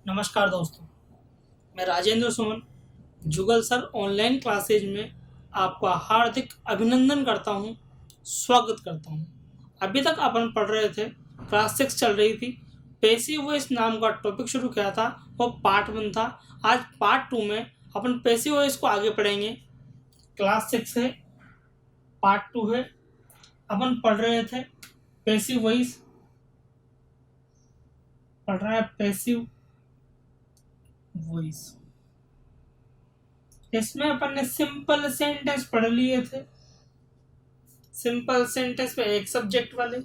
नमस्कार दोस्तों, मैं राजेंद्र सुमन जुगल सर ऑनलाइन क्लासेज में आपका हार्दिक अभिनंदन करता हूं, स्वागत करता हूं। अभी तक अपन पढ़ रहे थे, क्लास 6 चल रही थी। पैसिव वॉइस नाम का टॉपिक शुरू किया था, वो पार्ट 1 था। आज पार्ट 2 में अपन पैसिव वॉइस को आगे पढ़ेंगे। क्लास 6 है, पार्ट 2 है। अपन पढ़ रहे थे पैसिव वॉइस, पढ़ रहा है पैसिव वॉइस। इसमें अपन ने सिंपल सेंटेंस पढ़ लिए थे। सिंपल सेंटेंस में एक सब्जेक्ट वाले,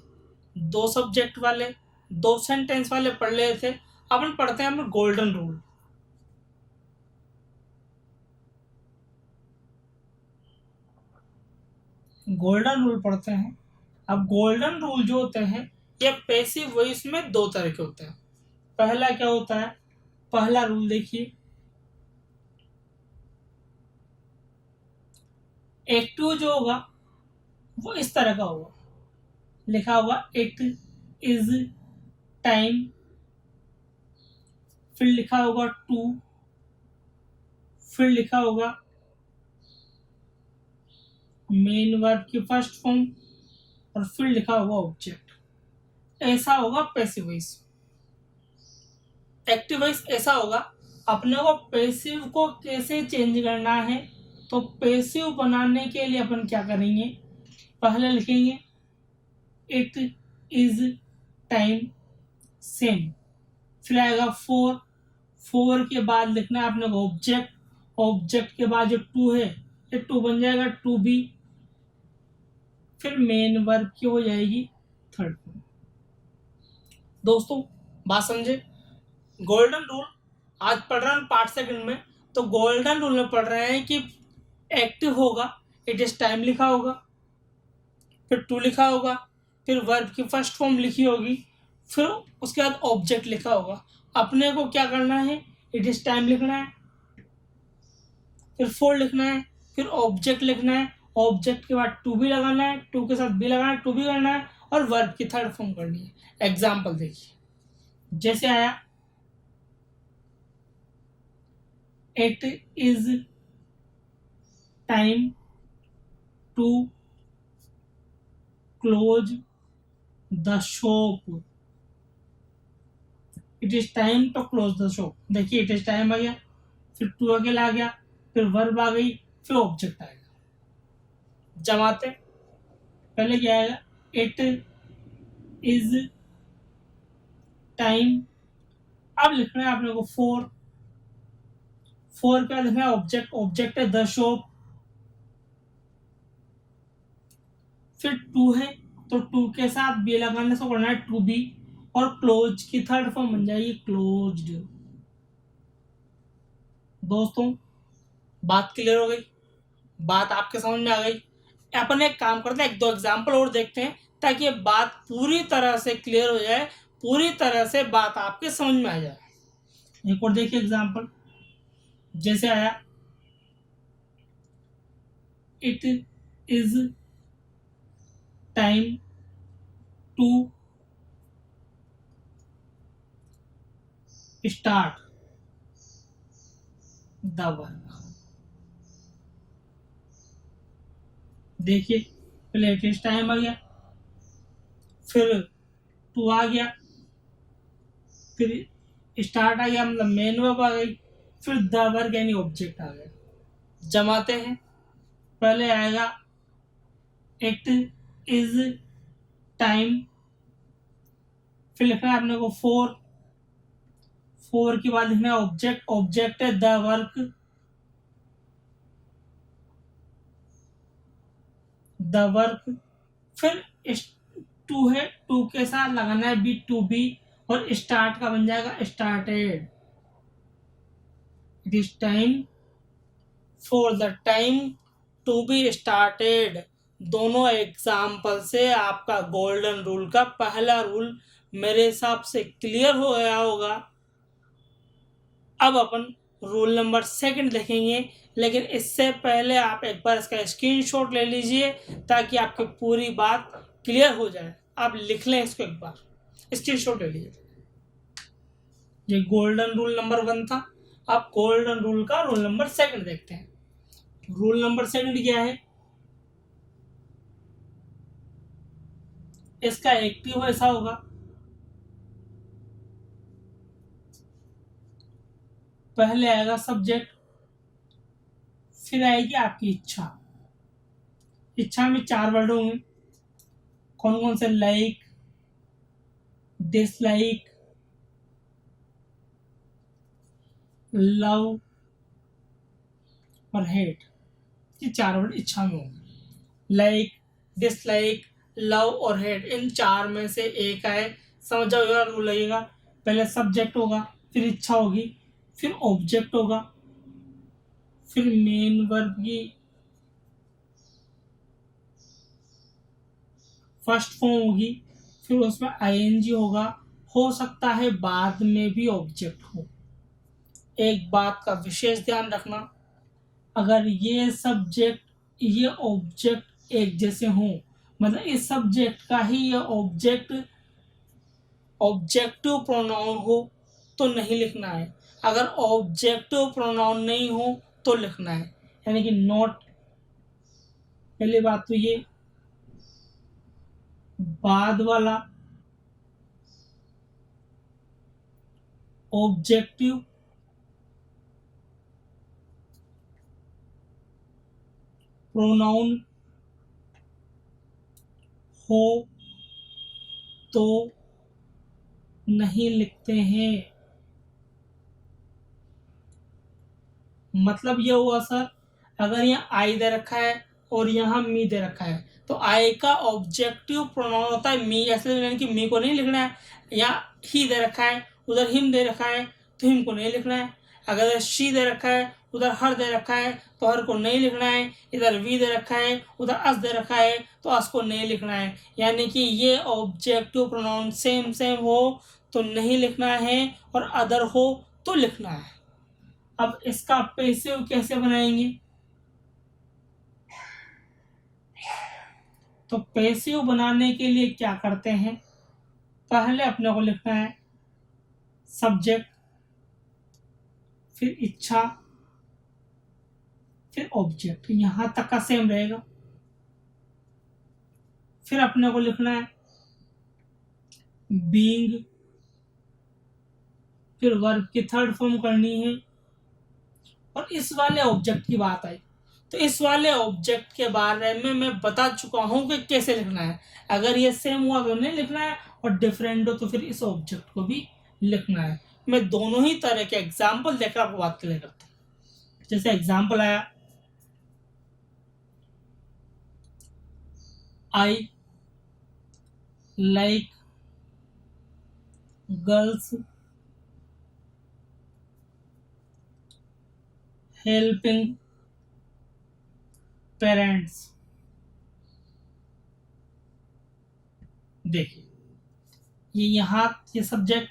दो सब्जेक्ट वाले, दो सेंटेंस वाले पढ़ लिए थे। अपन पढ़ते हैं अपन गोल्डन रूल। गोल्डन रूल पढ़ते हैं। अब गोल्डन रूल जो होते हैं, ये पैसिव वॉइस में दो तरह के होते हैं। पहला क्या होता है, पहला रूल देखिए, एक्टिव जो होगा वो इस तरह का होगा, लिखा हुआ इट इज टाइम, फिर लिखा होगा टू, फिर लिखा होगा मेन वर्ब की फर्स्ट फॉर्म, और फिर लिखा होगा ऑब्जेक्ट। ऐसा होगा पैसिव वॉइस। एक्टिव वॉइस ऐसा होगा, अपने को पैसिव को कैसे चेंज करना है, तो पैसिव बनाने के लिए अपन क्या करेंगे, पहले लिखेंगे इट इज टाइम सेम, फिर आएगा फोर, फोर के बाद लिखना है अपने को ऑब्जेक्ट, ऑब्जेक्ट के बाद जो टू है ये टू बन जाएगा टू बी, फिर मेन वर्ब की हो जाएगी थर्ड फॉर्म। दोस्तों बात समझे, गोल्डन रूल आज पढ़ रहे हैं पार्ट सेकंड में। तो गोल्डन रूल में पढ़ रहे हैं कि एक्टिव होगा, इट इज टाइम लिखा होगा, फिर टू लिखा होगा, फिर वर्ब की फर्स्ट फॉर्म लिखी होगी, फिर उसके बाद ऑब्जेक्ट लिखा होगा। अपने को क्या करना है, इट इज टाइम लिखना है, फिर फोर लिखना है, फिर ऑब्जेक्ट लिखना है, ऑब्जेक्ट के बाद टू भी लगाना है, टू के साथ भी लगाना है, टू भी करना है, और वर्ब की थर्ड फॉर्म करनी है। एग्जाम्पल देखिए, जैसे आया it is time to close the shop, it is time to close the shop. देखिए इट इज टाइम आ गया, फिर टू अकेला आ गया, फिर वर्ब आ गई, फिर ऑब्जेक्ट आएगा। जमाते पहले क्या आएगा, इट इज टाइम, अब लिखना है आपने को फोर, फोर का लिखना है ऑब्जेक्ट, ऑब्जेक्ट है द शॉप, फिर टू है तो टू के साथ बी लगाने से करना है टू बी, और क्लोज की थर्ड फॉर्म बन जाएगी क्लोज्ड। दोस्तों बात क्लियर हो गई, बात आपके समझ में आ गई। अपन एक काम करते हैं, एक दो एग्जाम्पल और देखते हैं ताकि ये बात पूरी तरह से क्लियर हो जाए, पूरी तरह से बात आपके समझ में आ जाए। एक और देखिए एग्जाम्पल, जैसे आया it is time to start the work. देखिए पहले इट इज टाइम आ गया, फिर टू आ गया, फिर स्टार्ट आ गया, मतलब मेन वर्ब आ गई, फिर द वर्क यानी ऑब्जेक्ट आ गया। जमाते हैं, पहले आएगा इट इज टाइम, फिर लिखना है अपने को फोर, फोर के बाद लिखना है ऑब्जेक्ट, ऑब्जेक्ट है द वर्क, द वर्क, फिर टू है, टू के साथ लगाना है बी, टू बी, और स्टार्ट का बन जाएगा started. It is time for the time to be started. दोनों एग्जाम्पल से आपका गोल्डन रूल का पहला रूल मेरे हिसाब से क्लियर हो गया होगा। अब अपन रूल नंबर सेकंड देखेंगे, लेकिन इससे पहले आप एक बार इसका स्क्रीनशॉट ले लीजिए ताकि आपकी पूरी बात क्लियर हो जाए। आप लिख लें इसको, एक बार स्क्रीनशॉट ले लीजिए। ये गोल्डन रूल नंबर 1 था। अब गोल्डन रूल का रूल नंबर 2 देखते हैं। रूल नंबर 2 क्या है? इसका एक्टिव ऐसा होगा, पहले आएगा सब्जेक्ट, फिर आएगी आपकी इच्छा। इच्छा में 4 वर्ड होंगे। कौन कौन से? लाइक, डिसलाइक, लव और हेट। ये 4 वर्ड इच्छा में होंगे। लाइक, डिसलाइक, लव और हेट, इन 4 में से एक आए, समझ जाओ यार रूल लगेगा। पहले सब्जेक्ट होगा, फिर इच्छा होगी, फिर ऑब्जेक्ट होगा, फिर मेन वर्ब की फर्स्ट फॉर्म होगी, फिर उसमें आईएनजी होगा, हो सकता है बाद में भी ऑब्जेक्ट हो। एक बात का विशेष ध्यान रखना, अगर ये सब्जेक्ट ये ऑब्जेक्ट एक जैसे हों, मतलब इस सब्जेक्ट का ही ये ऑब्जेक्ट ऑब्जेक्टिव प्रोनाउन हो तो नहीं लिखना है। अगर ऑब्जेक्टिव प्रोनाउन नहीं हो तो लिखना है, यानी कि नॉट। पहली बात तो ये बाद वाला ऑब्जेक्टिव प्रोनाउन हो तो नहीं लिखते हैं। मतलब ये हुआ सर, अगर यहाँ आई दे रखा है और यहाँ मी दे रखा है, तो आई का ऑब्जेक्टिव प्रोनाउन होता है मी, ऐसे यानी कि मी को नहीं लिखना है। यहाँ ही दे रखा है, उधर हिम दे रखा है, तो हिम को नहीं लिखना है। अगर शी दे रखा है, उधर हर दे रखा है, तो हर को नहीं लिखना है। इधर वी दे रखा है, उधर अस दे रखा है, तो अस को नहीं लिखना है। यानी कि ये ऑब्जेक्टिव प्रोनाउन सेम सेम हो तो नहीं लिखना है, और अदर हो तो लिखना है। अब इसका पैसिव कैसे बनाएंगे? तो पैसिव बनाने के लिए क्या करते हैं, पहले अपने को लिखना है सब्जेक्ट, फिर इच्छा, फिर ऑब्जेक्ट, यहां तक का सेम रहेगा। फिर अपने को लिखना है बीइंग, फिर वर्ब की थर्ड फॉर्म करनी है। और इस वाले ऑब्जेक्ट की बात आई, तो इस वाले ऑब्जेक्ट के बारे में मैं बता चुका हूं कि कैसे लिखना है। अगर ये सेम हुआ तो नहीं लिखना है, और डिफरेंट हो तो फिर इस ऑब्जेक्ट को भी लिखना है। मैं दोनों ही तरह के एग्जाम्पल देकर आपको बात क्लियर करता हूँ। जैसे एग्जाम्पल आया, I like girls helping parents. देखिए, ये यहाँ ये सब्जेक्ट,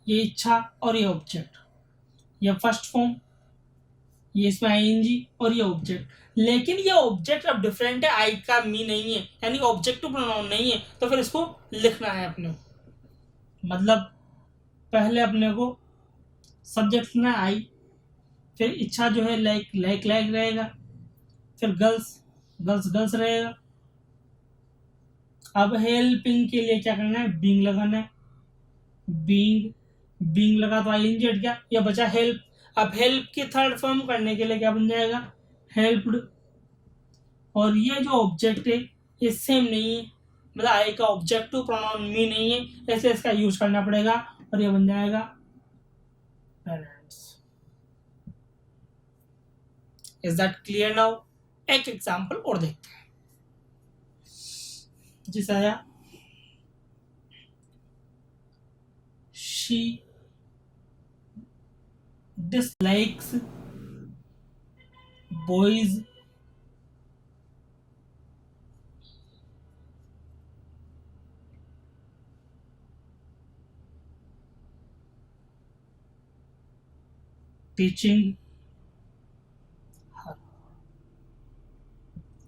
ये इच्छा और ये ऑब्जेक्ट, ये फर्स्ट फॉर्म, ये इसमें आईएनजी और ये ऑब्जेक्ट। लेकिन ये ऑब्जेक्ट अब डिफरेंट है, आई का मी नहीं है, यानी ऑब्जेक्टिव प्रोनाउन नहीं है, तो फिर इसको लिखना है अपने को। मतलब पहले अपने को सब्जेक्ट लिखना है आई, फिर इच्छा जो है लाइक लाइक लाइक रहेगा, फिर गर्ल्स गर्ल्स गर्ल्स रहेगा। अब हेल्पिंग के लिए क्या करना है, बीइंग लगाना है। बीइंग बीइंग लगा तो आईएनजी हट गया, या बचा हेल्प। अब हेल्प की थर्ड फॉर्म करने के लिए क्या बन जाएगा, हेल्प्ड। और ये जो ऑब्जेक्ट है ये सेम नहीं है, मतलब आई का ऑब्जेक्टिव प्रोनाउन मी नहीं है, ऐसे इसका यूज करना पड़ेगा, और ये बन जाएगा parents. Is that clear now? एक एग्जांपल और देखते हैं। जिस आया, she dislikes boys teaching her।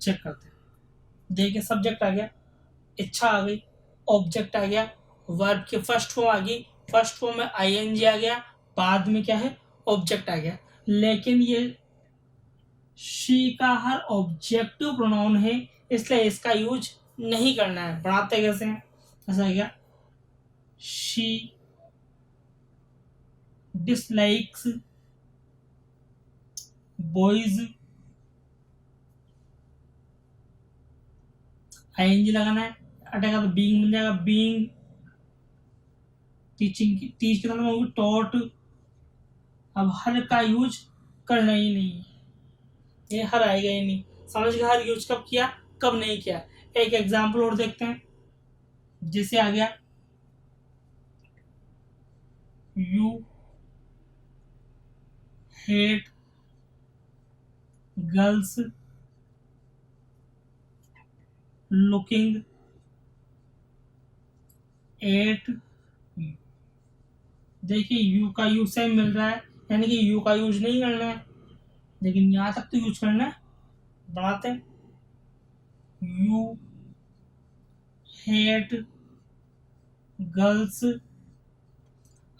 Check करते हैं। देखिए, सब्जेक्ट आ गया, इच्छा आ गई, ऑब्जेक्ट आ गया, वर्ब की फर्स्ट फॉर्म आ गई, फर्स्ट फॉर्म में आईएनजी आ गया, बाद में क्या है ऑब्जेक्ट आ गया, लेकिन ये शी का हर ऑब्जेक्टिव प्रोनाउन है, इसलिए इसका यूज नहीं करना है। बढ़ाते कैसे हैं, ऐसा आ गया शी डिसलाइक्स बॉयज, आईएनजी लगाना है, अटेगा तो बीइंग बन जाएगा, बीइंग टीचिंग की टीच के होगी टॉट। अब हर का यूज करना ही नहीं है, ये हर आएगा ही नहीं। समझ गए हर यूज कब किया कब नहीं किया। एक एग्जाम्पल और देखते हैं, जैसे आ गया you hate girls looking at. देखिए यू का यूज सेम मिल रहा है, यानी कि यू का यूज नहीं करना है, लेकिन यहां तक तो यूज करना है। बढ़ाते हैं यू हेट गर्ल्स,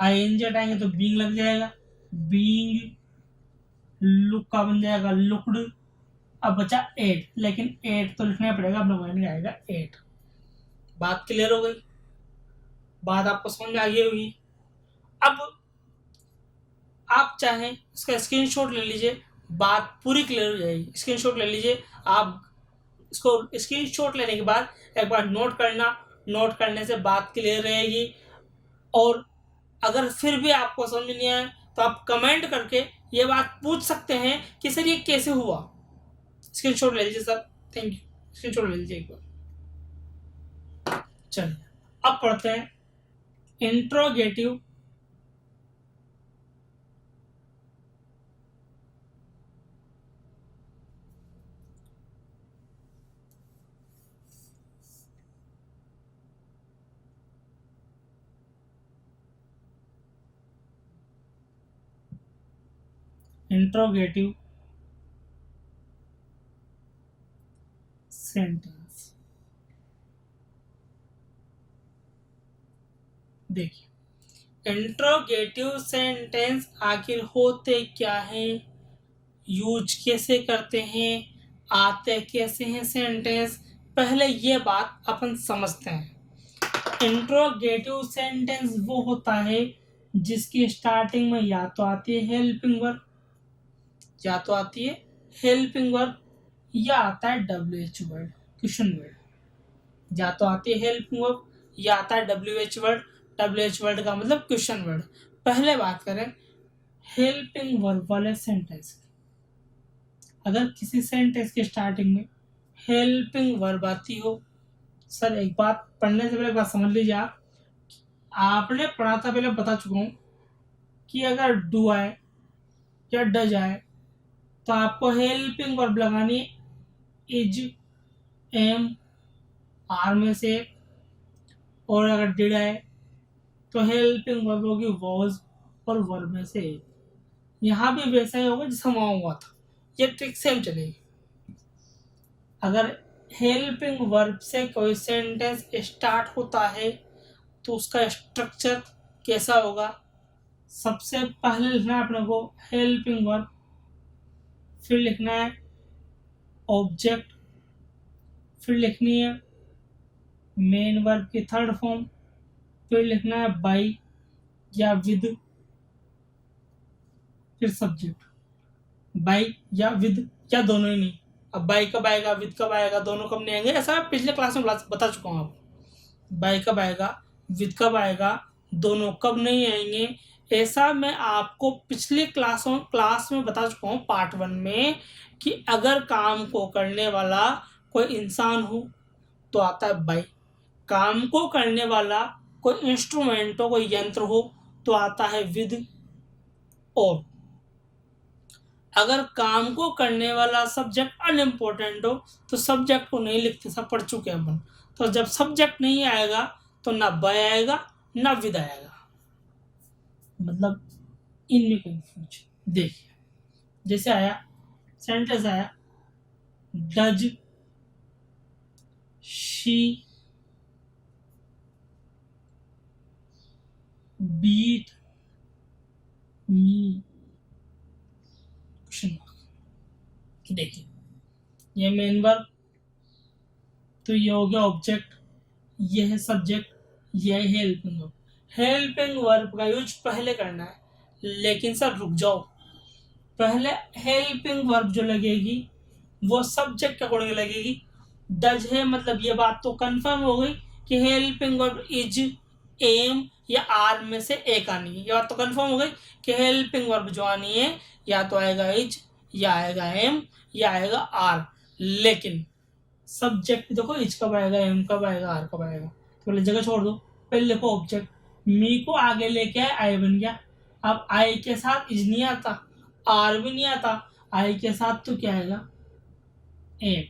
आईएनजी हटाएंगे तो बीइंग लग जाएगा, बीइंग लुक का बन जाएगा लुक्ड। अब बचा एट, लेकिन एट तो लिखना पड़ेगा, अपने माइंड में आएगा एट। बात क्लियर हो गई, बात आपको समझ में आ गई होगी। अब आप चाहें इसका स्क्रीनशॉट ले लीजिए, बात पूरी क्लियर हो जाएगी। स्क्रीनशॉट ले लीजिए, आप इसको स्क्रीनशॉट लेने के बाद एक बार नोट करना, नोट करने से बात क्लियर रहेगी। और अगर फिर भी आपको समझ में नहीं आए तो आप कमेंट करके ये बात पूछ सकते हैं कि सर ये कैसे हुआ। स्क्रीनशॉट ले लीजिए सर, थैंक यू, स्क्रीनशॉट ले लीजिए एक बार। चलिए अब पढ़ते हैं इंट्रोगेटिव इंट्रोगेटिव सेंटेंस। देखिए इंट्रोगेटिव सेंटेंस आखिर होते क्या हैं, यूज कैसे करते हैं, आते कैसे हैं सेंटेंस, पहले ये बात अपन समझते हैं। इंट्रोगेटिव सेंटेंस वो होता है जिसकी स्टार्टिंग में या तो आती है हेल्पिंग वर्ब, या तो आती है हेल्पिंग वर्ब, या आता है WH वर्ड, क्वेश्चन वर्ड। या तो आती है हेल्पिंग वर्ब या आता है WH वर्ड, WH वर्ड का मतलब क्वेश्चन वर्ड। पहले बात करें हेल्पिंग वर्ब वाले सेंटेंस की, अगर किसी सेंटेंस के स्टार्टिंग में हेल्पिंग वर्ब आती हो, सर एक बात पढ़ने से पहले एक बात समझ लीजिए, आप आपने पढ़ा था पहले बता चुका हूँ कि अगर डू आए या डज आए तो आपको हेल्पिंग वर्ब लगानी इज, एम, आर में से, और अगर डिड आए तो हेल्पिंग वर्ब होगी वॉज और वर्ब में से एक। यहाँ भी वैसा ही होगा जैसा वहाँ हुआ था, ये ट्रिक सेम चलेगी। अगर हेल्पिंग वर्ब से कोई सेंटेंस स्टार्ट होता है तो उसका स्ट्रक्चर कैसा होगा, सबसे पहले लिखना है अपने को हेल्पिंग वर्ब, फिर लिखना है ऑब्जेक्ट, फिर लिखनी है मेन वर्ब की थर्ड फॉर्म, फिर लिखना है बाई या विद, फिर सब्जेक्ट। बाई या विद या दोनों ही नहीं, अब बाई कब आएगा विद कब आएगा दोनों कब नहीं आएंगे, ऐसा पिछले क्लास में बता चुका हूँ आपको। बाई कब आएगा विद कब आएगा दोनों कब नहीं आएंगे, ऐसा मैं आपको पिछले क्लास में बता चुका हूँ पार्ट 1 में, कि अगर काम को करने वाला कोई इंसान हो तो आता है बाई, काम को करने वाला कोई इंस्ट्रूमेंट हो कोई यंत्र हो तो आता है विद, और अगर काम को करने वाला सब्जेक्ट अनइम्पोर्टेंट हो तो सब्जेक्ट को नहीं लिखते, सब पढ़ चुके हैं अपन। तो जब सब्जेक्ट नहीं आएगा तो ना बाय आएगा ना विद आएगा, मतलब इनमें कंफ्यूजन। देखिए जैसे आया सेंटेंस आया does she beat me question mark. देखिए ये मेन वर्ब, तो ये हो गया ऑब्जेक्ट, ये है सब्जेक्ट, ये है हेल्पिंग वर्ब। हेल्पिंग वर्ब का यूज पहले करना है, लेकिन सर रुक जाओ, पहले हेल्पिंग वर्ब जो लगेगी वो सब्जेक्ट के अकॉर्डिंग लगेगी। डज है मतलब ये बात तो कंफर्म हो गई कि हेल्पिंग वर्ब इज, एम या आर में से एक आनी है। ये बात तो कंफर्म हो गई कि हेल्पिंग वर्ब जो आनी है या तो आएगा इज, या आएगा एम, या आएगा आर। लेकिन सब्जेक्ट देखो, इज कब आएगा, एम कब आएगा, आर कब आएगा, तो पहले जगह छोड़ दो। पहले देखो ऑब्जेक्ट, मी को आगे लेके आए, आई बन गया। अब आई के साथ इज नहीं आता, आर भी नहीं आता, आई के साथ तो क्या आएगा, एम।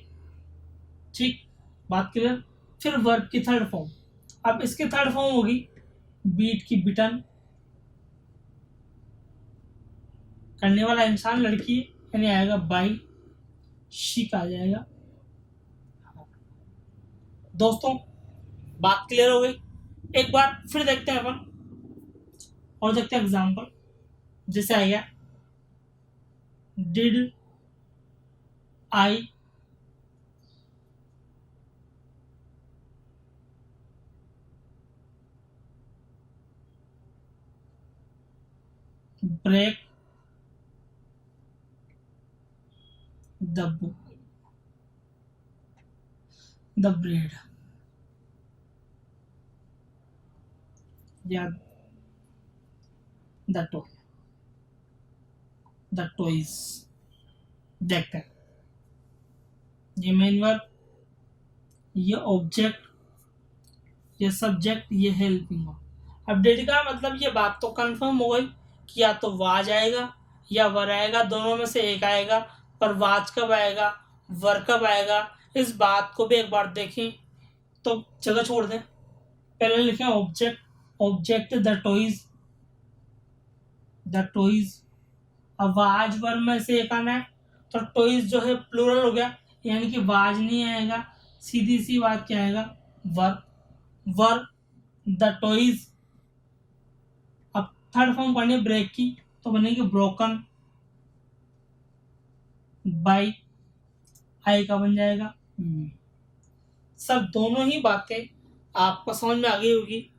ठीक, बात क्लियर। फिर वर्ब की थर्ड फॉर्म, अब इसकी थर्ड फॉर्म होगी बीट की बिटन, करने वाला इंसान लड़की यानी आएगा बाई, शी का आ जाएगा। दोस्तों बात क्लियर हो गई। एक बार फिर देखते हैं अपन, और देखते हैं एग्जाम्पल। जैसे आएगा did I break the book the bread, या द टॉय द टॉयज। देखते हैं, ये मेन वर्ब, ये ऑब्जेक्ट, ये सब्जेक्ट, ये हेल्पिंग वर्ब। अब डेट का मतलब ये बात तो कंफर्म हो गई कि या तो वाज आएगा या वर आएगा, दोनों में से एक आएगा। पर वाज कब आएगा, वर कब आएगा, इस बात को भी एक बार देखें। तो जगह छोड़ दें, पहले लिखें ऑब्जेक्ट, ऑब्जेक्ट द टॉयज। अब वाज वर में से एक आना है, तो टॉयज जो है प्लूरल हो गया, यानी कि वाज नहीं आएगा, सीधी सी बात क्या आएगा, वर। Were the toys. अब थर्ड फॉर्म करनी है ब्रेक की, तो बनेगी ब्रोकन बाई, आई का बन जाएगा। सब दोनों ही बातें आपको समझ में आ गई होगी।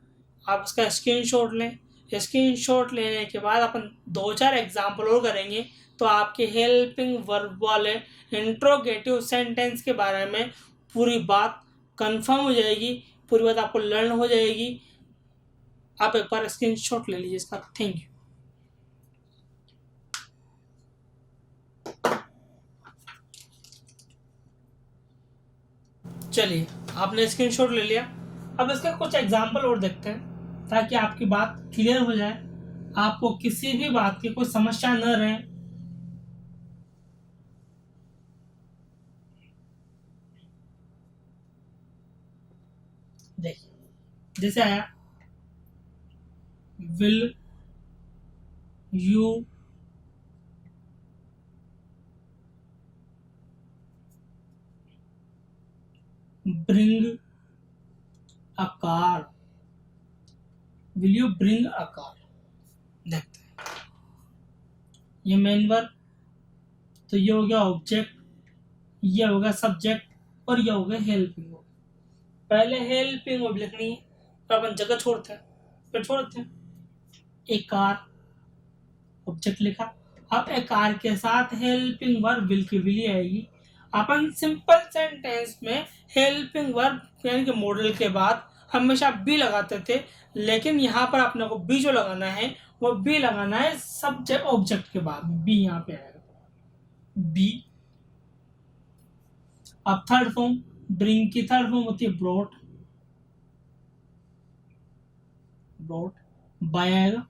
आप इसका स्क्रीनशॉट लें, स्क्रीनशॉट लेने के बाद अपन दो चार एग्जाम्पल और करेंगे, तो आपके हेल्पिंग वर्ब वाले इंट्रोगेटिव सेंटेंस के बारे में पूरी बात कंफर्म हो जाएगी, पूरी बात आपको लर्न हो जाएगी। आप एक बार स्क्रीनशॉट ले लीजिए इसका। Thank you. चलिए, आपने स्क्रीनशॉट ले लिया, अब इसका कुछ एग्जाम्पल और देखते हैं ताकि आपकी बात क्लियर हो जाए, आपको किसी भी बात की कोई समस्या न रहे। देखिए जैसे आया will you bring a car, will you bring a car. देखते हैं, ये मेन वर्ब, तो ये हो गया ऑब्जेक्ट, ये हो गया सब्जेक्ट, और ये हो गया हेल्पिंग वर्ब। पहले हेल्पिंग वर्ब लिखनी है, तो अपन जगह छोड़ते हैं, फिर छोड़ते हैं। एक कार, ऑब्जेक्ट लिखा। अब ए कार के साथ हेल्पिंग वर्ब विल की विली आएगी। अपन सिंपल सेंटेंस में हेल्पिंग वर्ब यानी कि मॉडल के बाद हमेशा बी लगाते थे, लेकिन यहाँ पर अपने को बी जो लगाना है वो बी लगाना है सब्जेक्ट ऑब्जेक्ट के बाद, बी यहाँ पे आएगा बी। अब थर्ड फॉर्म, ब्रिंग की थर्ड फॉर्म होती है ब्रॉट, ब्रॉट बाय आएगा,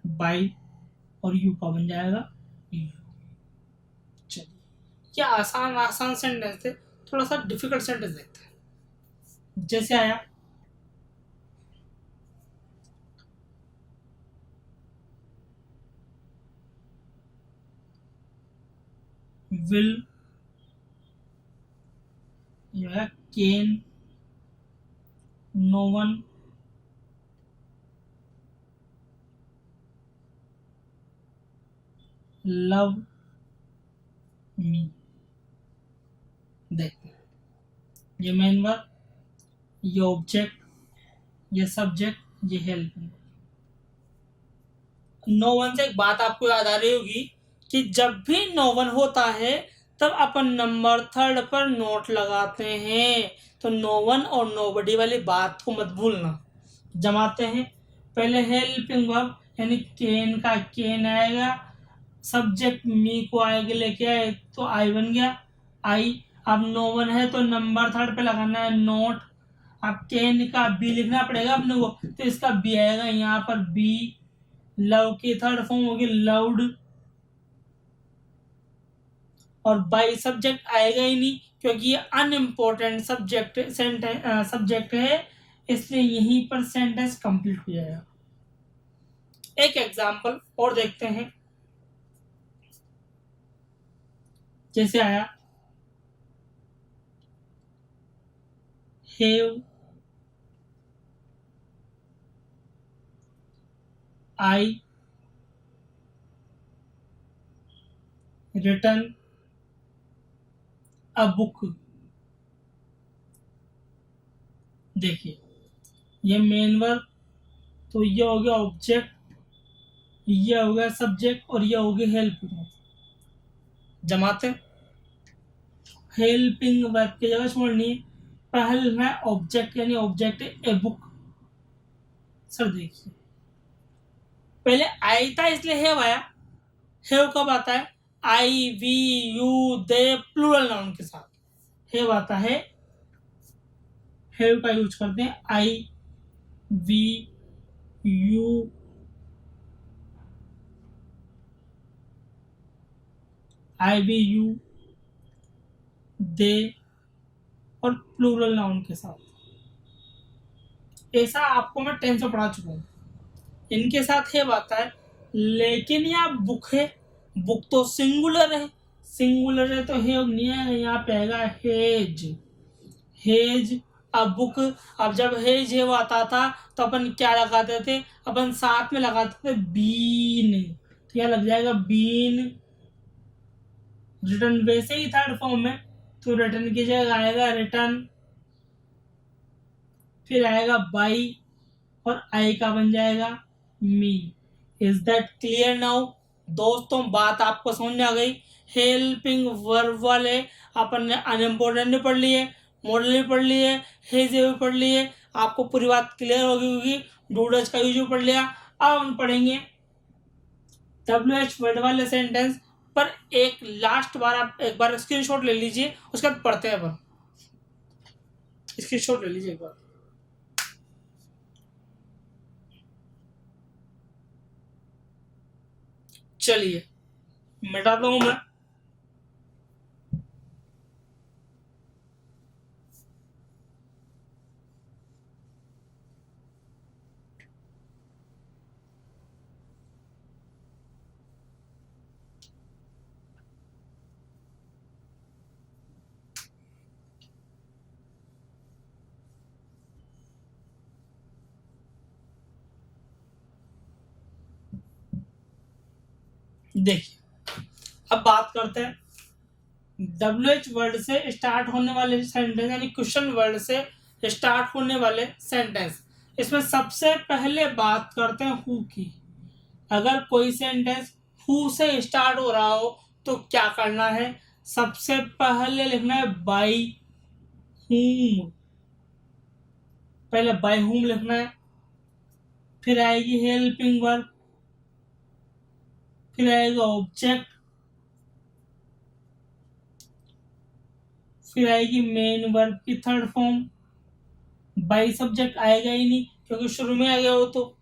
बाई, और यू का बन जाएगा यू। चलिए, क्या आसान आसान सेंटेंस थे, थोड़ा सा डिफिकल्ट सेंटेंस देखते हैं। जैसे आया will can no one love me. देखते हैं, ये मेन वर्ब, ये ऑब्जेक्ट, ये सब्जेक्ट, ये हेल्पिंग। नो वन से एक बात आपको याद आ रही होगी कि जब भी नो वन होता है तब अपन नंबर थर्ड पर नोट लगाते हैं। तो नो वन और नोबडी वाली बात को मत भूलना। जमाते हैं, पहले हेल्पिंग वर्ब यानी केन का केन आएगा, सब्जेक्ट मी को आएगा लेके आए तो आई बन गया आई। अब नो वन है तो नंबर थर्ड पे लगाना है नोट। अब केन का बी लिखना पड़ेगा अपने को, तो इसका बी आएगा यहाँ पर बी। लव की थर्ड फॉर्म होगी लव्ड, और बाई सब्जेक्ट आएगा ही नहीं क्योंकि ये अनइम्पोर्टेंट सब्जेक्ट है, इसलिए यहीं पर सेंटेंस कंप्लीट हो जाएगा। एक एग्जांपल और देखते हैं, जैसे आया have I written a book. देखिए, ये मेन वर्ब, तो ये हो गया ऑब्जेक्ट, ये हो गया सब्जेक्ट, और ये हो गया हेल्पिंग। जमाते, हेल्पिंग वर्ब की जगह छोड़नी है, पहले में ऑब्जेक्ट यानी ऑब्जेक्ट ए बुक। सर देखिए, पहले आई था इसलिए हैव आया। हैव कब आता है? I we you they plural noun के साथ हैव आता है। हैव का यूज करते हैं आई वी यू दे और प्लूरल नाउन के साथ। ऐसा आपको मैं 10 से पढ़ा चुका हूँ। इनके साथ हैव आता है, लेकिन यहाँ बुक है, बुक तो सिंगुलर है, सिंगुलर है तो हैव नहीं आएगा, यहाँ पे आएगा हेज। Has a book. अब जब हेज हैव आता था तो अपन क्या लगाते थे? अपन साथ में लगाते थे बीन, तो यहाँ लग जाएगा बीन। रिटर्न वैसे ही थर्ड फॉर्म में, तो रिटर्न की जगह आएगा रिटर्न, फिर आएगा बाई, और आई का बन जाएगा me. Is that clear now? दोस्तों, बात आपको समझ में आ गई? हेल्पिंग वर्ब वाले अपन ने अनइम्पोर्टेंट भी पढ़ लिए, मॉडल भी पढ़ लिए, हेज भी पढ़ लिए, आपको पूरी बात क्लियर होगी होगी। डूडज का यूज भी पढ़ लिया। अब हम पढ़ेंगे WH वर्ड वाले सेंटेंस पर। एक लास्ट बार आप एक बार स्क्रीनशॉट ले लीजिए, उसके बाद पढ़ते हैं। अपन स्क्रीनशॉट ले लीजिए एक बार। चलिए, मिटाता हूं मैं। देखिए, अब बात करते हैं WH वर्ड से स्टार्ट होने वाले सेंटेंस, यानी क्वेश्चन वर्ड से स्टार्ट होने वाले सेंटेंस। इसमें सबसे पहले बात करते हैं हु की। अगर कोई सेंटेंस हु से स्टार्ट हो रहा हो तो क्या करना है? सबसे पहले लिखना है बाई हुम। पहले बाई हुम लिखना है, फिर आएगी हेल्पिंग वर्ब, फिर आएगा ऑब्जेक्ट, फिर आएगी मेन वर्ब की थर्ड फॉर्म। बाई सब्जेक्ट आएगा ही नहीं क्योंकि शुरू में आ गया हो, तो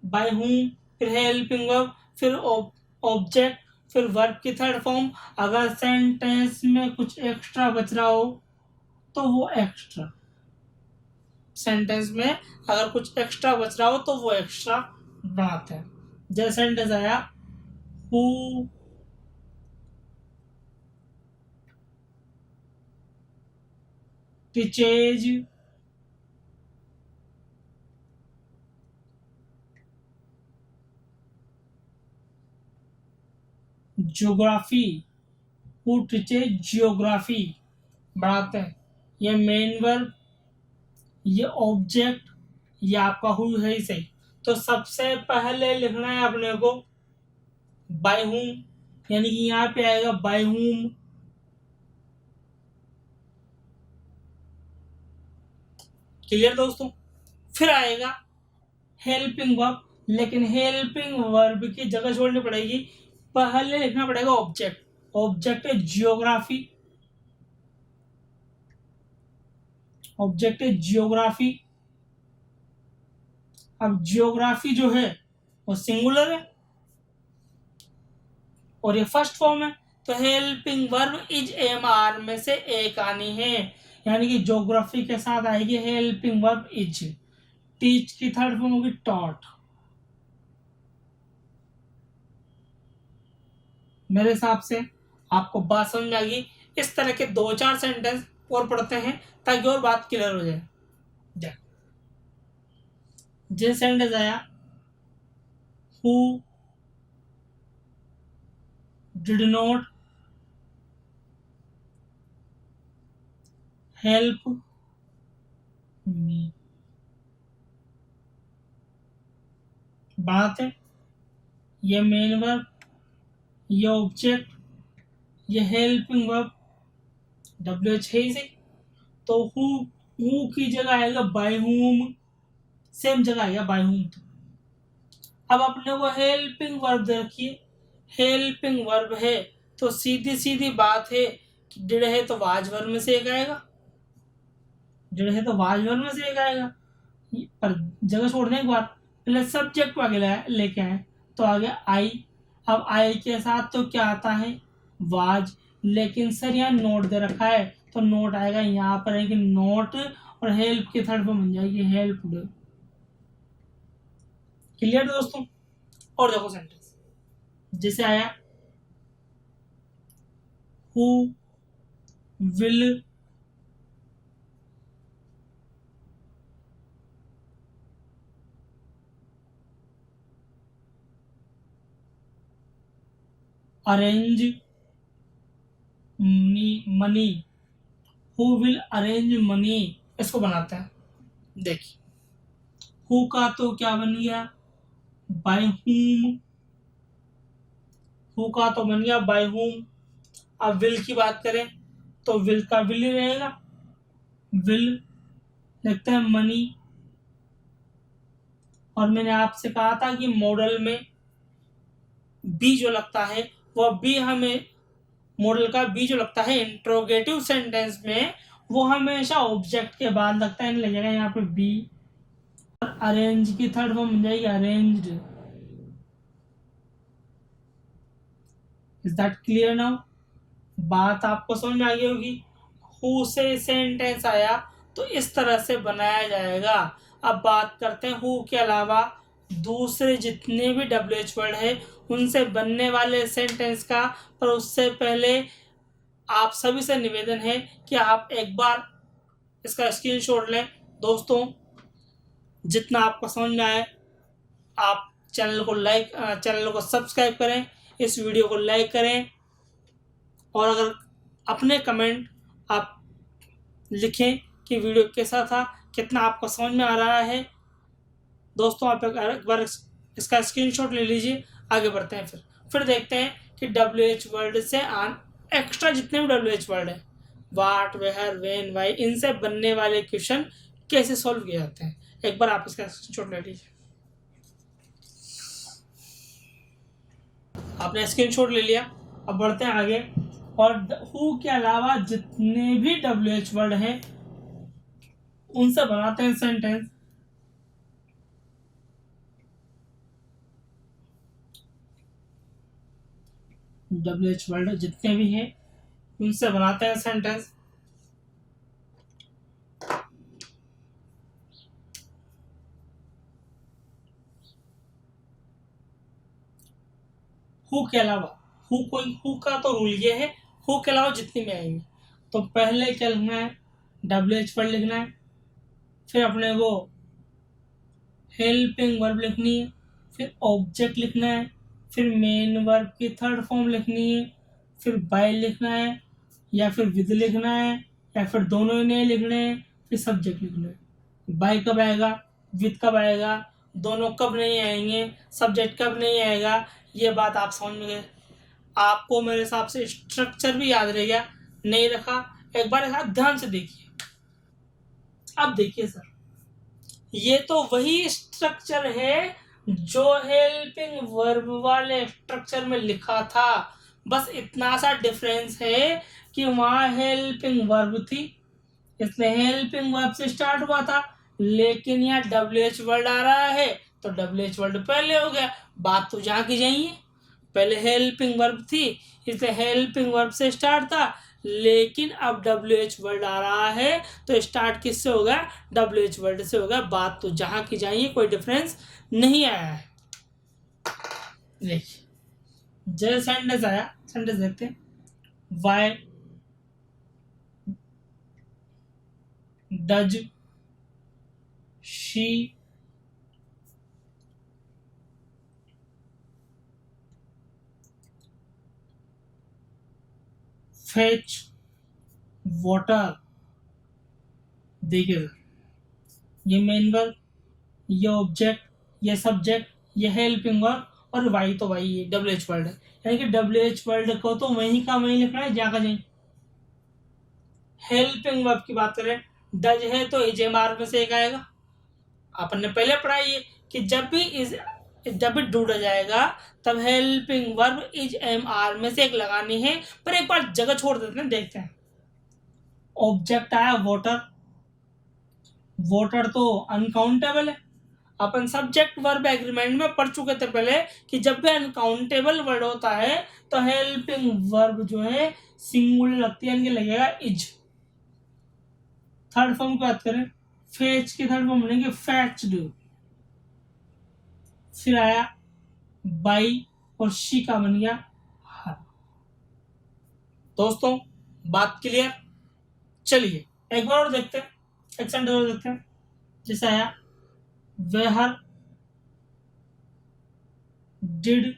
बाय हूम, फिर हेल्पिंग वर्ब, फिर ऑब्जेक्ट, फिर वर्ब की थर्ड फॉर्म। अगर सेंटेंस में कुछ एक्स्ट्रा बच रहा हो तो वो एक्स्ट्रा, सेंटेंस में अगर कुछ एक्स्ट्रा बच रहा हो तो वो एक्स्ट्रा बनाते हैं। जैसे सेंटेंस आया who teaches geography, who teaches geography, बढ़ाते हैं। ये मेन वर्ब, ये ऑब्जेक्ट, ये आपका हु है ही सही। तो सबसे पहले लिखना है अपने को बाय हुम, यानी कि यहाँ पे आएगा बाय हुम। क्लियर दोस्तों। फिर आएगा हेल्पिंग वर्ब, लेकिन हेल्पिंग वर्ब की जगह छोड़नी पड़ेगी, पहले लिखना पड़ेगा ऑब्जेक्ट। ऑब्जेक्ट है जियोग्राफी, ऑब्जेक्ट है जियोग्राफी। अब जियोग्राफी जो है वो सिंगुलर है और ये फर्स्ट फॉर्म है, तो helping verb is am are में से एक आनी है, यानी कि ज्योग्राफी के साथ आएगी हेल्पिंग वर्ब इज। टीच की थर्ड फॉर्म होगी टॉट। मेरे हिसाब से आपको बात समझ में आ गई। इस तरह के 2-4 सेंटेंस और पढ़ते हैं ताकि और बात क्लियर हो जाए। जे सेंटेंस आया who did not help me, बात है ये मेन वर्ब, ये ऑब्जेक्ट, ये हेल्पिंग वर्ब, WH है इसे। तो हु की जगह आएगा बाय हुम, सेम जगह आएगा बाय हुम। तो अब अपने को हेल्पिंग वर्ब दे रखिए, हेल्पिंग वर्ब है तो सीधी सीधी बात है कि डिड है तो वाज वर्ब में से एक आएगा, डिड है तो वाज वर्ब में से एक आएगा। पर जगह छोड़ने के बाद पहले सब्जेक्ट को आगे लेके आए तो आ गया आई। अब आई के साथ तो क्या आता है वाज, लेकिन सर यहाँ नोट दे रखा है तो नोट आएगा यहाँ पर है कि नोट, और हेल्प की थर्ड फॉर्म बन जाएगी हेल्प्ड। क्लियर दोस्तों। और देखो सेंटेंस जैसे आया who will arrange money, who will arrange money, इसको बनाते हैं। देखिए हु का तो क्या बन गया बाय हुम, हु का तो बन गया बाय हुम। अब विल की बात करें तो विल का विल ही रहेगा, विल लिखते हैं मनी। और मैंने आपसे कहा था कि मॉडल में बी जो लगता है वह बी हमें, मॉडल का बी जो लगता है इंट्रोगेटिव सेंटेंस में वो हमेशा ऑब्जेक्ट के बाद लगता है, लगेगा यहाँ पे बी। अरेंज की थर्ड फॉर्म बन जाएगी arranged. Is that clear now. बात आपको समझ में आ गई होगी। हु से सेंटेंस आया तो इस तरह से बनाया जाएगा। अब बात करते हैं हु के अलावा दूसरे जितने भी WH वर्ड है उनसे बनने वाले सेंटेंस का। पर उससे पहले आप सभी से निवेदन है कि आप एक बार इसका स्क्रीनशॉट लें। दोस्तों जितना आपको समझ में आए आप चैनल को सब्सक्राइब करें, इस वीडियो को लाइक करें, और अगर अपने कमेंट आप लिखें कि वीडियो कैसा था, कितना आपको समझ में आ रहा है। दोस्तों आप एक बार इसका स्क्रीनशॉट ले लीजिए। आगे बढ़ते हैं फिर देखते हैं कि WH वर्ड से एक्स्ट्रा जितने भी WH वर्ड है वाट वेयर वेन वाई, इनसे बनने वाले क्वेश्चन कैसे सॉल्व किए जाते हैं। एक बार आप इसका स्क्रीनशॉट ले लीजिए। आपने स्क्रीनशॉट ले लिया, अब बढ़ते हैं आगे। और हु के अलावा जितने भी WH वर्ड हैं उनसे बनाते हैं सेंटेंस। WH वर्ड जितने भी हैं उनसे बनाते हैं सेंटेंस। हु के अलावा, हु का तो रूल ये है, हु के अलावा जितनी भी आएंगी तो पहले क्या लिखना है WH वर्ड लिखना है, फिर अपने को हेल्पिंग वर्ब लिखनी है, फिर ऑब्जेक्ट लिखना है, फिर मेन वर्ब की थर्ड फॉर्म लिखनी है, फिर बाय लिखना है, या फिर विद लिखना है, या फिर दोनों ही नहीं लिखने हैं, फिर सब्जेक्ट लिखना है। बाय कब आएगा, विद कब आएगा, दोनों कब नहीं आएंगे, सब्जेक्ट कब नहीं आएगा, ये बात आप समझ में गए। आपको मेरे हिसाब से स्ट्रक्चर भी याद रह गया, नहीं रखा एक बार आप ध्यान से देखिए। अब देखिए सर, ये तो वही स्ट्रक्चर है जो हेल्पिंग वर्ब वाले स्ट्रक्चर में लिखा था, बस इतना सा डिफरेंस है कि वहां हेल्पिंग वर्ब थी, इसलिए हेल्पिंग वर्ब से स्टार्ट हुआ था, लेकिन यहाँ WH वर्ड आ रहा है तो WH वर्ड पहले हो गया। बात तो जहाँ की जाइए, पहले हेल्पिंग वर्ब थी इसलिए हेल्पिंग वर्ब से स्टार्ट था, लेकिन अब WH वर्ड आ रहा है तो स्टार्ट किससे होगा, WH वर्ड से होगा। बात तो जहाँ की जाइए, कोई डिफरेंस नहीं आया है। देखिए जैसे सेंटेंस आया, सेंटेंस देखते हैं। Why does she fetch water. देखिए सर, ये मेन वर्ब, ये ऑब्जेक्ट, ये सब्जेक्ट, ये हेल्पिंग वर्ब, और वाई तो वाई है, WH वर्ड है, यानी कि WH वर्ड को तो वहीं का वहीं लिखना है जहाँ का जहीं। हेल्पिंग वर्ब की बात करें, डज है तो इज एम आर में से एक आएगा। अपन ने पहले पढ़ा ये कि जब भी डूडा जाएगा तब helping verb is am are में से एक लगानी है, पर एक बार जगह छोड़ देते हैं, देखते हैं। ऑब्जेक्ट आया वाटर, वाटर तो अनकाउंटेबल है। अपन सब्जेक्ट वर्ब एग्रीमेंट में पढ़ चुके थे पहले कि जब भी अनकाउंटेबल वर्ड होता है तो हेल्पिंग वर्ब जो है सिंगुलर लगती है, यानी कि लगेगा इज। थर्ड फॉर्म की बात करें, फेच की थर्ड फॉर्म बनेगी फैच्ड। फिर आया बाई और शी का बन गया हर। दोस्तों बात क्लियर। चलिए एक बार और देखते हैं, एक सेंटेंस और देखते हैं। जैसे आया वेहर डिड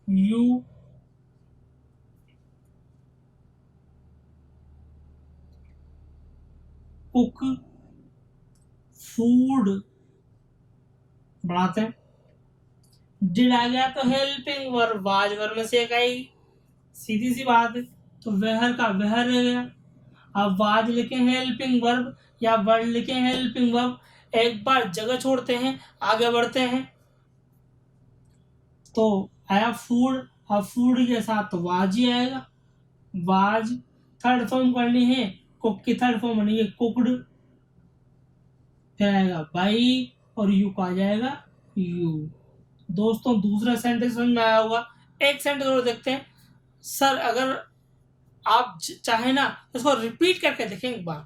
यू कुक फूड। बढ़ाते हैं, डिड आ गया तो हेल्पिंग वर्ब वाज वर्ब में से एक आई, सीधी सी बात है, तो वेहर का वेहर रह गया। अब वाज लिखे हेल्पिंग वर्ब या वर्ड लिखे हेल्पिंग वर्ब, एक बार जगह छोड़ते हैं, आगे बढ़ते हैं। तो आया फूड, अब फूड के साथ तो वाज ही आएगा, वाज। थर्ड फॉर्म करनी है, कुक की थर्ड फॉर्म बनेगी कुकड। फिर आएगा बाई और यू का आ जाएगा यू। दोस्तों दूसरा सेंटेंस समझ में आया होगा। एक सेंटेंस और देखते हैं। सर अगर आप चाहे ना इसको रिपीट करके देखें एक बार,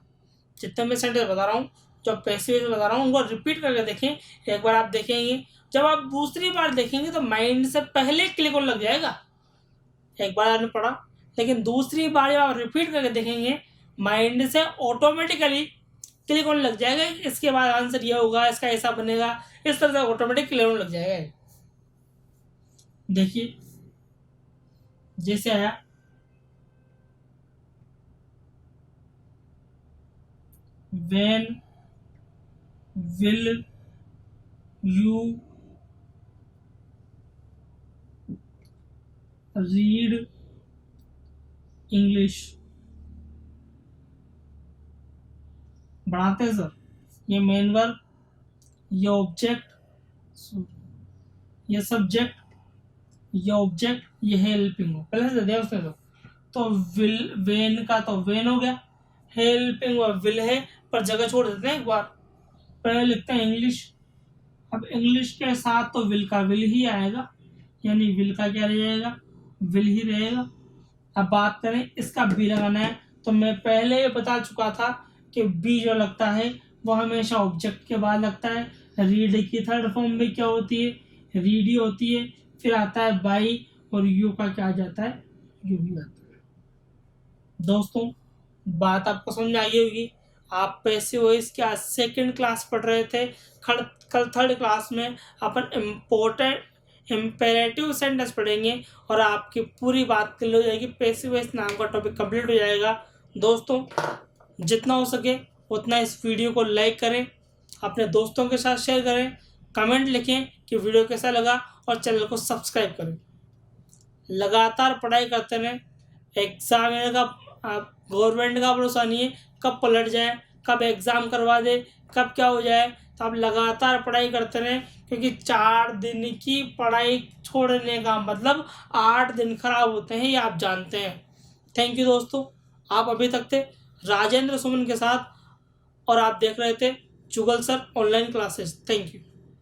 जितने मैं सेंटेंस बता रहा हूँ, जो पैसिव बता रहा हूँ उनको रिपीट करके देखें एक बार। आप देखेंगे, जब आप दूसरी बार देखेंगे तो माइंड से पहले क्लिक होने लग जाएगा। एक बार आपने पढ़ा, लेकिन दूसरी बार जब आप रिपीट करके देखेंगे माइंड से ऑटोमेटिकली क्लिक होने लग जाएगा, इसके बाद आंसर ये होगा, इसका ऐसा बनेगा, इस तरह से ऑटोमेटिक क्लिक होने लग जाएगा। देखिए जैसे आया when will you read English. बढ़ाते हैं सर, ये मेन वर्ब, ये ऑब्जेक्ट, ये सब्जेक्ट, ये ऑब्जेक्ट, ये हेल्पिंग हो, पहले से दे उसने तो विल वेन का तो वेन हो गया, हेल्पिंग वर्ब विल है, पर जगह छोड़ देते हैं एक बार, पहले लिखते हैं इंग्लिश। अब इंग्लिश के साथ तो विल का विल ही आएगा, यानी विल का क्या रह जाएगा, विल ही रहेगा। अब बात करें इसका बी लगाना है, तो मैं पहले ही बता चुका था कि बी जो लगता है वो हमेशा ऑब्जेक्ट के बाद लगता है। रीड की थर्ड फॉर्म में क्या होती है, रीड ही होती है। फिर आता है बाई और यू का क्या आ जाता है, यू ही आता है। दोस्तों बात आपको समझ में आई होगी। आप पैसिव वॉइस क्या सेकंड क्लास पढ़ रहे थे, कल थर्ड क्लास में अपन इम्पेरेटिव सेंटेंस पढ़ेंगे और आपकी पूरी बात क्लियर हो जाएगी। पैसिव वॉइस नाम का टॉपिक कंप्लीट हो जाएगा। दोस्तों जितना हो सके उतना इस वीडियो को लाइक करें, अपने दोस्तों के साथ शेयर करें, कमेंट लिखें कि वीडियो कैसा लगा और चैनल को सब्सक्राइब करें। लगातार पढ़ाई करते रहें। एग्जाम का गवर्नमेंट का भरोसा नहीं है, कब पलट जाए, कब एग्ज़ाम करवा दे, कब क्या हो जाए। तो आप लगातार पढ़ाई करते रहें, क्योंकि 4 दिन की पढ़ाई छोड़ने का मतलब 8 दिन खराब होते हैं, ये आप जानते हैं। थैंक यू दोस्तों। आप अभी तक थे राजेंद्र सुमन के साथ और आप देख रहे थे Jugal sir online classes. Thank you.